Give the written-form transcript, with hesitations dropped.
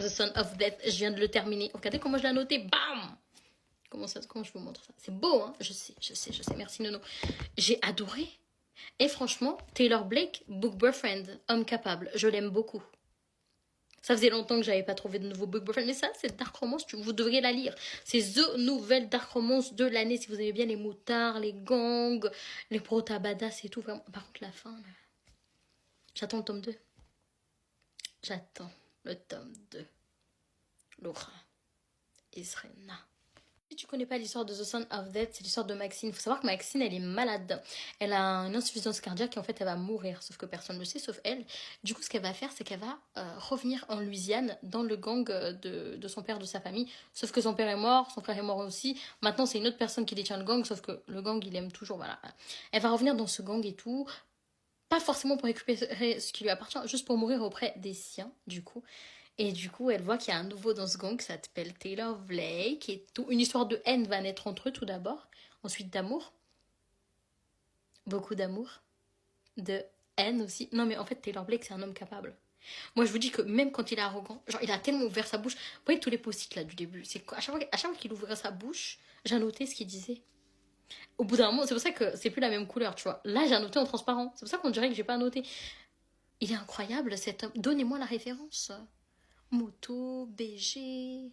The Son of Death, je viens de le terminer. Regardez comment je l'ai noté, bam. Comment je vous montre ça? C'est beau, hein? Je sais. Merci, Nono. J'ai adoré. Et franchement, Taylor Blake, Book Boyfriend, homme capable. Je l'aime beaucoup. Ça faisait longtemps que j'avais pas trouvé de nouveau Book Boyfriend. Mais ça, c'est Dark Romance, vous devriez la lire. C'est The nouvelle Dark Romance de l'année. Si vous aimez bien les moutards, les gangs, les protabadas et tout. Vraiment. Par contre, la fin, là. J'attends le tome 2. J'attends le tome 2. Laura et Serena. Si tu connais pas l'histoire de The Son of Death, c'est l'histoire de Maxine. Il faut savoir que Maxine, elle est malade. Elle a une insuffisance cardiaque et en fait, elle va mourir. Sauf que personne ne le sait, sauf elle. Du coup, ce qu'elle va faire, c'est qu'elle va revenir en Louisiane dans le gang de son père, de sa famille. Sauf que son père est mort, son frère est mort aussi. Maintenant, c'est une autre personne qui détient le gang, sauf que le gang, il aime toujours, voilà. Elle va revenir dans ce gang et tout. Pas forcément pour récupérer ce qui lui appartient, juste pour mourir auprès des siens, du coup. Et du coup, elle voit qu'il y a un nouveau dans ce gang qui s'appelle Taylor Blake et tout. Une histoire de haine va naître entre eux tout d'abord. Ensuite d'amour. Beaucoup d'amour. De haine aussi. Non mais en fait, Taylor Blake, c'est un homme capable. Moi, je vous dis que même quand il est arrogant, genre, il a tellement ouvert sa bouche. Vous voyez tous les post-it là du début. C'est à chaque fois qu'il ouvrait sa bouche, j'ai noté ce qu'il disait. Au bout d'un moment, c'est pour ça que c'est plus la même couleur, tu vois. Là, j'ai noté en transparent. C'est pour ça qu'on dirait que j'ai pas noté. Il est incroyable cet homme. Donnez-moi la référence. Moto, BG.